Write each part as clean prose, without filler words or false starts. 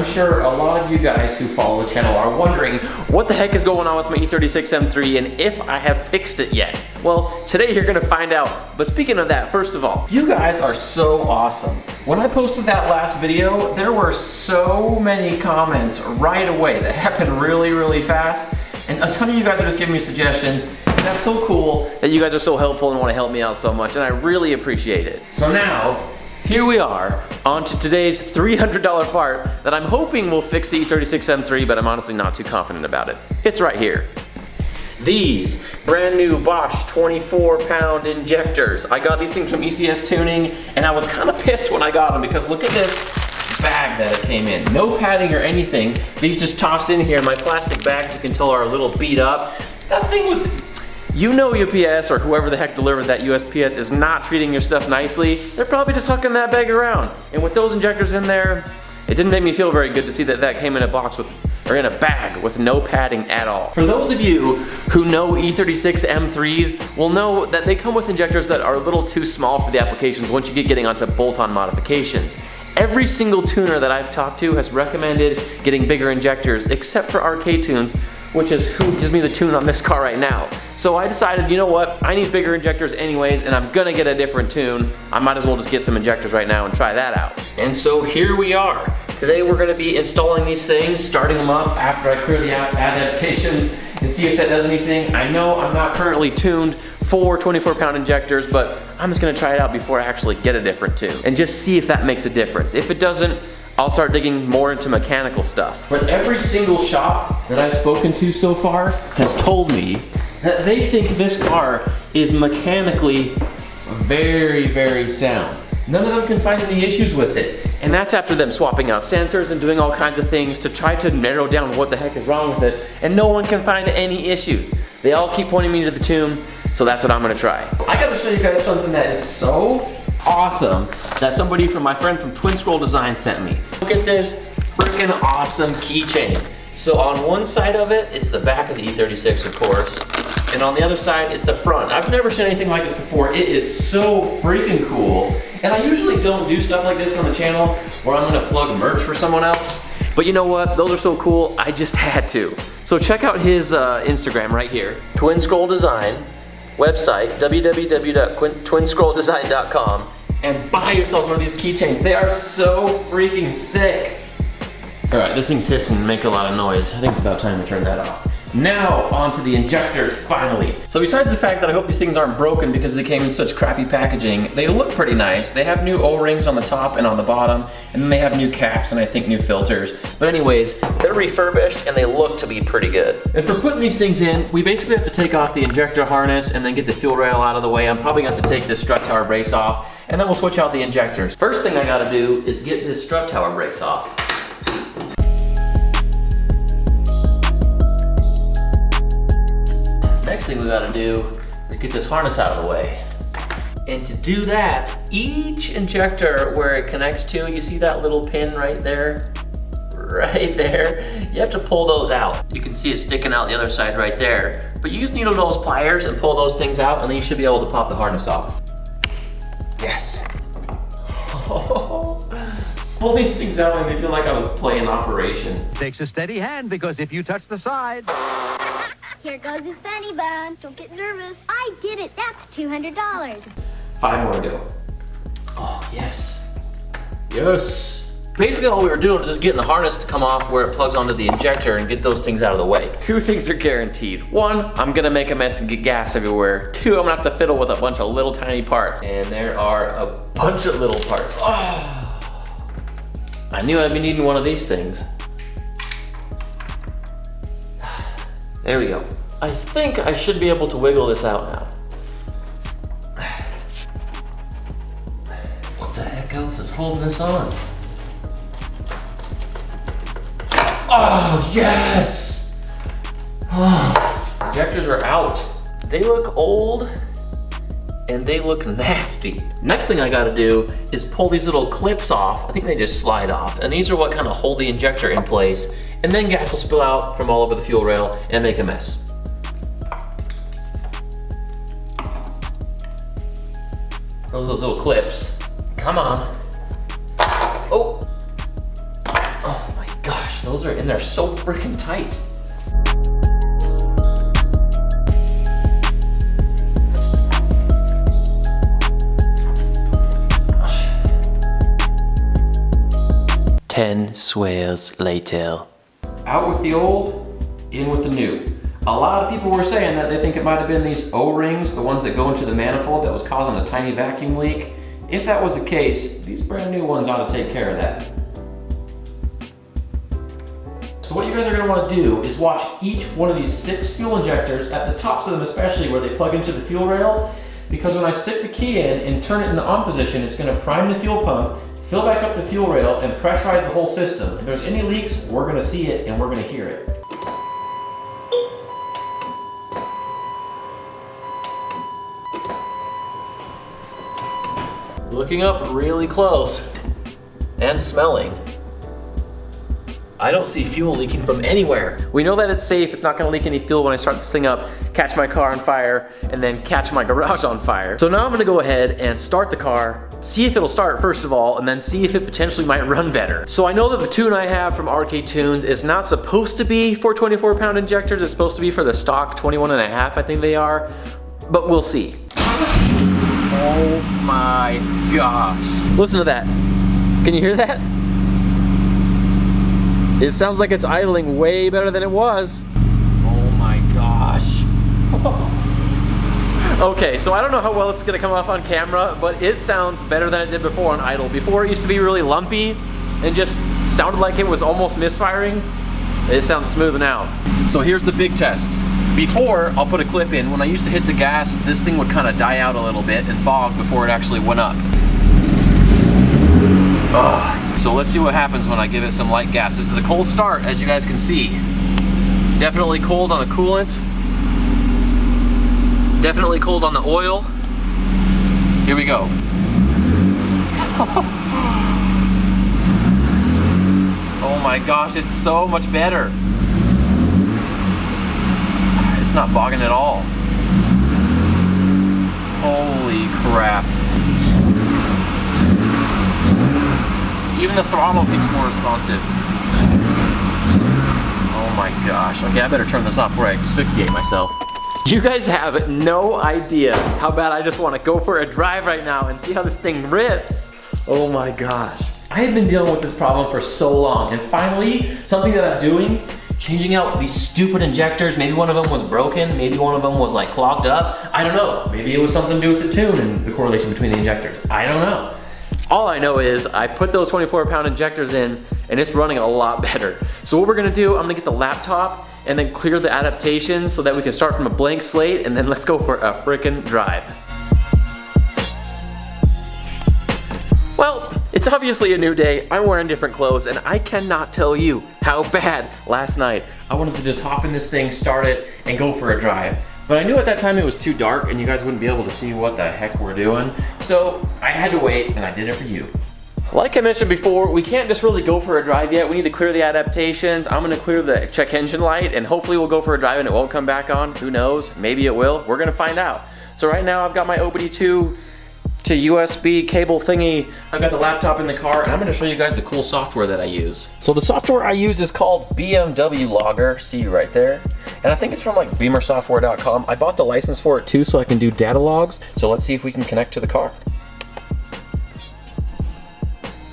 I'm sure a lot of you guys who follow the channel are wondering what the heck is going on with my E36 M3 and if I have fixed it yet. Well, today you're gonna find out. But speaking of that, first of all, you guys are so awesome. When I posted that last video, there were so many comments right away that happened really, really fast. And a ton of you guys are just giving me suggestions. That's so cool that you guys are so helpful and want to help me out so much, and I really appreciate it. So now, here we are, on to today's $300 part that I'm hoping will fix the E36 M3, but I'm honestly not too confident about it. It's right here. These brand new Bosch 24-pound injectors. I got these things from ECS Tuning, and I was kind of pissed when I got them because look at this bag that it came in. No padding or anything. These just tossed in here. My plastic bags, you can tell, are a little beat up. That thing was... You know UPS or whoever the heck delivered that USPS is not treating your stuff nicely. They're probably just hucking that bag around. And with those injectors in there, it didn't make me feel very good to see that that came in a box with, or in a bag with no padding at all. For those of you who know E36 M3s will know that they come with injectors that are a little too small for the applications once you get getting onto bolt-on modifications. Every single tuner that I've talked to has recommended getting bigger injectors except for RK Tunes, which is who gives me the tune on this car right now. So I decided, you know what, I need bigger injectors anyways, and I'm gonna get a different tune. I might as well just get some injectors right now and try that out. And so here we are. Today we're gonna be installing these things, starting them up after I clear the adaptations and see if that does anything. I know I'm not currently tuned for 24-pound injectors, but I'm just gonna try it out before I actually get a different tune and just see if that makes a difference. If it doesn't, I'll start digging more into mechanical stuff. But every single shop that I've spoken to so far has told me that they think this car is mechanically very, very sound. None of them can find any issues with it. And that's after them swapping out sensors and doing all kinds of things to try to narrow down what the heck is wrong with it, and no one can find any issues. They all keep pointing me to the tune, so that's what I'm gonna try. I gotta show you guys something that is so awesome that somebody from my friend from Twin Scroll Design sent me. Look at this freaking awesome keychain. So on one side of it, it's the back of the E36, of course, and on the other side, it's the front. I've never seen anything like this before. It is so freaking cool. And I usually don't do stuff like this on the channel where I'm gonna plug merch for someone else. But you know what? Those are so cool, I just had to. So check out his Instagram right here. Twin Scroll Design. Website, www.twinscrolldesign.com, and buy yourself one of these keychains. They are so freaking sick. All right, this thing's hissing and making a lot of noise. I think it's about time to turn that off. Now, onto the injectors, finally. So besides the fact that I hope these things aren't broken because they came in such crappy packaging, they look pretty nice. They have new O-rings on the top and on the bottom, and then they have new caps and I think new filters. But anyways, they're refurbished and they look to be pretty good. And for putting these things in, we basically have to take off the injector harness and then get the fuel rail out of the way. I'm probably gonna have to take this strut tower brace off, and then we'll switch out the injectors. First thing I gotta do is get this strut tower brace off. Next thing we gotta do is get this harness out of the way. And to do that, each injector where it connects to, you see that little pin right there? Right there. You have to pull those out. You can see it sticking out the other side right there. But you just needle those pliers and pull those things out, and then you should be able to pop the harness off. Yes. Pull these things out and I feel like I was playing Operation. Takes a steady hand, because if you touch the side... Here goes his funny bone. Don't get nervous. I did it. That's $200. 5 more to go. Oh, yes. Yes. Basically all we were doing was just getting the harness to come off where it plugs onto the injector and get those things out of the way. 2 things are guaranteed. 1, I'm gonna make a mess and get gas everywhere. 2, I'm gonna have to fiddle with a bunch of little tiny parts. And there are a bunch of little parts. Oh. I knew I'd be needing one of these things. There we go. I think I should be able to wiggle this out now. What the heck else is holding this on? Oh, yes! Oh. Injectors are out. They look old and they look nasty. Next thing I gotta do is pull these little clips off. I think they just slide off. And these are what kind of hold the injector in place. And then gas will spill out from all over the fuel rail and make a mess. Those little clips. Come on. Oh. Oh my those are in there so freaking tight. Ten swears later. Out with the old, in with the new. A lot of people were saying that they think it might have been these O-rings, the ones that go into the manifold that was causing a tiny vacuum leak. If that was the case, these brand new ones ought to take care of that. So what you guys are gonna wanna do is watch each one of these 6 fuel injectors, at the tops of them especially where they plug into the fuel rail, because when I stick the key in and turn it in the on position, it's gonna prime the fuel pump, fill back up the fuel rail, and pressurize the whole system. If there's any leaks, we're gonna see it and we're gonna hear it. Looking up really close and smelling, I don't see fuel leaking from anywhere. We know that it's safe, it's not gonna leak any fuel when I start this thing up, catch my car on fire, and then catch my garage on fire. So now I'm gonna go ahead and start the car, see if it'll start first of all, and then see if it potentially might run better. So I know that the tune I have from RK Tunes is not supposed to be for 24-pound injectors, it's supposed to be for the stock 21.5, I think they are, but we'll see. Oh my gosh. Listen to that. Can you hear that? It sounds like it's idling way better than it was. Oh my gosh. Okay, so I don't know how well it's gonna come off on camera, but it sounds better than it did before on idle. Before it used to be really lumpy and just sounded like it was almost misfiring. It sounds smooth now. So here's the big test. Before, I'll put a clip in, when I used to hit the gas, this thing would kind of die out a little bit and bog before it actually went up. Ugh. So let's see what happens when I give it some light gas. This is a cold start, as you guys can see. Definitely cold on the coolant. Definitely cold on the oil. Here we go. Oh my gosh, it's so much better. It's not bogging at all. Holy crap. Even the throttle seems more responsive. Oh my gosh. Okay, I better turn this off before I asphyxiate myself. You guys have no idea how bad I just want to go for a drive right now and see how this thing rips. Oh my gosh. I have been dealing with this problem for so long, and finally, something that I'm doing, changing out these stupid injectors. Maybe one of them was broken, maybe one of them was like clogged up. I don't know. Maybe it was something to do with the tune and the correlation between the injectors. I don't know. All I know is I put those 24-pound injectors in and it's running a lot better. So what we're gonna do, I'm gonna get the laptop and then clear the adaptations so that we can start from a blank slate, and then let's go for a frickin' drive. Well, it's obviously a new day. I'm wearing different clothes and I cannot tell you how bad last night I wanted to just hop in this thing, start it, and go for a drive. But I knew at that time it was too dark and you guys wouldn't be able to see what the heck we're doing. So I had to wait and I did it for you. Like I mentioned before, we can't just really go for a drive yet. We need to clear the adaptations. I'm gonna clear the check engine light and hopefully we'll go for a drive and it won't come back on. Who knows? Maybe it will. We're gonna find out. So right now I've got my OBD2 to USB cable thingy. I've got the laptop in the car and I'm gonna show you guys the cool software that I use. So the software I use is called BMW Logger, see right there. And I think it's from like beamersoftware.com. I bought the license for it too so I can do data logs. So let's see if we can connect to the car.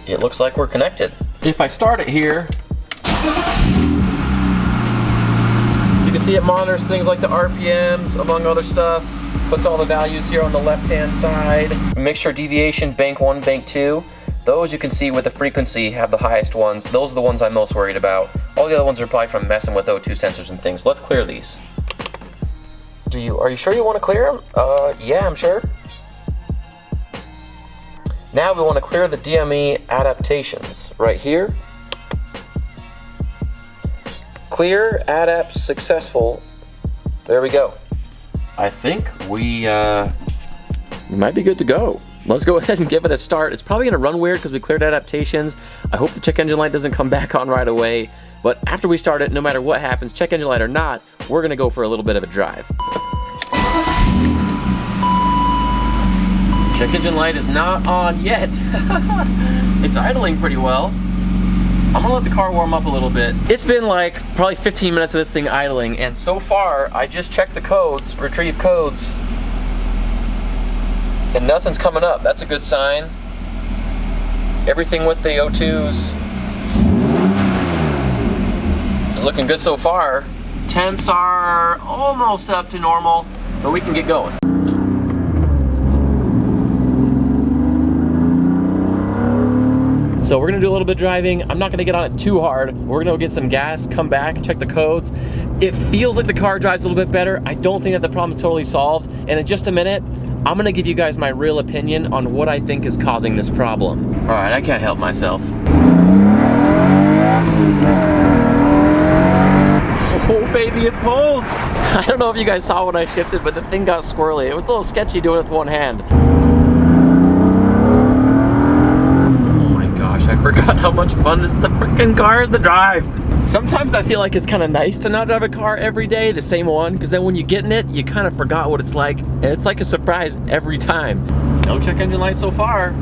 It looks like we're connected. If I start it here, you can see it monitors things like the RPMs, among other stuff. Puts all the values here on the left-hand side. Mixture deviation, bank 1, bank 2. Those you can see with the frequency have the highest ones. Those are the ones I'm most worried about. All the other ones are probably from messing with O2 sensors and things. Let's clear these. Are you sure you want to clear them? Yeah, I'm sure. Now we want to clear the DME adaptations right here. Clear adapt successful. There we go. I think we might be good to go. Let's go ahead and give it a start. It's probably gonna run weird because we cleared adaptations. I hope the check engine light doesn't come back on right away. But after we start it, no matter what happens, check engine light or not, we're gonna go for a little bit of a drive. Check engine light is not on yet. It's idling pretty well. I'm gonna let the car warm up a little bit. It's been like probably 15 minutes of this thing idling, and so far I just checked the codes, retrieve codes, and nothing's coming up. That's a good sign. Everything with the O2s is looking good so far. Temps are almost up to normal, but we can get going. So we're gonna do a little bit of driving. I'm not gonna get on it too hard. We're gonna go get some gas, come back, check the codes. It feels like the car drives a little bit better. I don't think that the problem is totally solved. And in just a minute, I'm gonna give you guys my real opinion on what I think is causing this problem. All right, I can't help myself. Oh baby, it pulls. I don't know if you guys saw when I shifted, but the thing got squirrely. It was a little sketchy doing it with one hand. I forgot how much fun the freaking car is to drive. Sometimes I feel like it's kind of nice to not drive a car every day, the same one, because then when you get in it, you kind of forgot what it's like, and it's like a surprise every time. No check engine light so far.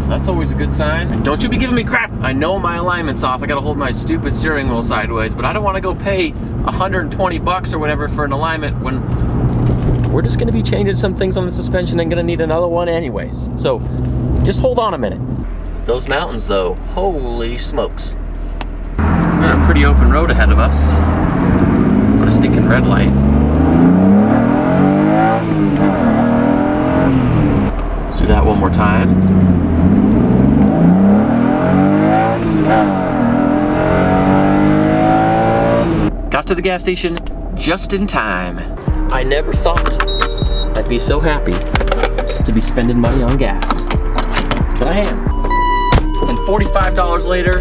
That's always a good sign. And don't you be giving me crap. I know my alignment's off. I gotta hold my stupid steering wheel sideways, but I don't want to go pay 120 bucks or whatever for an alignment when we're just gonna be changing some things on the suspension and gonna need another one anyways. So just hold on a minute. Those mountains though, holy smokes. Got a pretty open road ahead of us. What a stinking red light. Let's do that one more time. Got to the gas station just in time. I never thought I'd be so happy to be spending money on gas, but I am. And $45 later,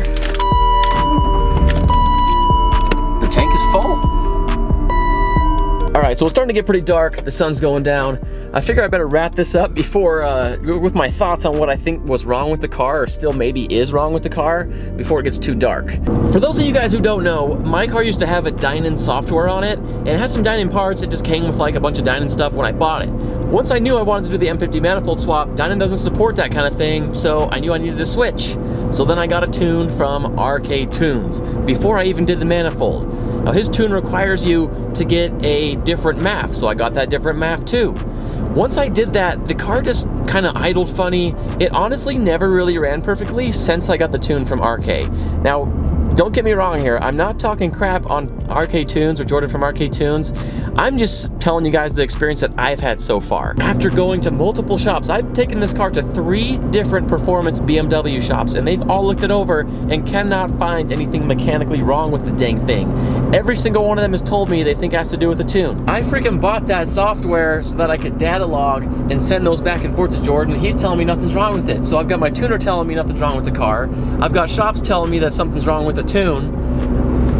the tank is full. All right, so it's starting to get pretty dark. The sun's going down. I figure I better wrap this up before, with my thoughts on what I think was wrong with the car, or still maybe is wrong with the car, before it gets too dark. For those of you guys who don't know, my car used to have a Dynon software on it, and it has some Dynon parts. It just came with like a bunch of Dynon stuff when I bought it. Once I knew I wanted to do the M50 manifold swap, Dynon doesn't support that kind of thing, so I knew I needed to switch. So then I got a tune from RK Tunes before I even did the manifold. Now his tune requires you to get a different MAF, so I got that different MAF too. Once I did that, the car just kind of idled funny. It honestly never really ran perfectly since I got the tune from RK. Now, don't get me wrong here. I'm not talking crap on RK Tunes or Jordan from RK Tunes. I'm just telling you guys the experience that I've had so far. After going to multiple shops, I've taken this car to 3 different performance BMW shops, and they've all looked it over and cannot find anything mechanically wrong with the dang thing. Every single one of them has told me they think it has to do with the tune. I freaking bought that software so that I could data log and send those back and forth to Jordan. He's telling me nothing's wrong with it. So I've got my tuner telling me nothing's wrong with the car. I've got shops telling me that something's wrong with the tune.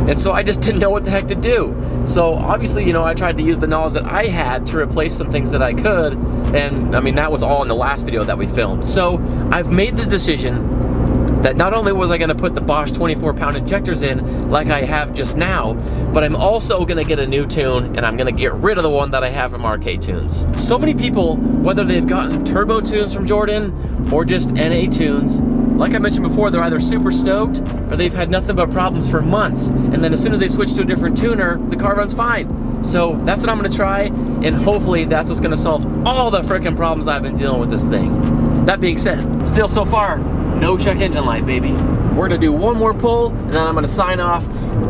And so I just didn't know what the heck to do. So obviously, you know, I tried to use the knowledge that I had to replace some things that I could. And I mean, that was all in the last video that we filmed. So I've made the decision that not only was I gonna put the Bosch 24-pound injectors in like I have just now, but I'm also gonna get a new tune, and I'm gonna get rid of the one that I have from RK Tunes. So many people, whether they've gotten turbo tunes from Jordan or just NA tunes, like I mentioned before, they're either super stoked or they've had nothing but problems for months, and then as soon as they switch to a different tuner, the car runs fine. So that's what I'm gonna try, and hopefully that's what's gonna solve all the freaking problems I've been dealing with this thing. That being said, still so far, no check engine light, baby. We're gonna do one more pull, and then I'm gonna sign off.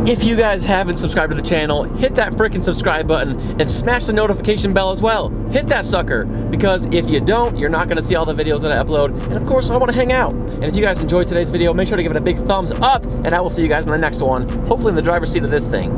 If you guys haven't subscribed to the channel, hit that freaking subscribe button and smash the notification bell as well. Hit that sucker, because if you don't, you're not gonna see all the videos that I upload. And of course, I wanna hang out. And if you guys enjoyed today's video, make sure to give it a big thumbs up, and I will see you guys in the next one, hopefully in the driver's seat of this thing.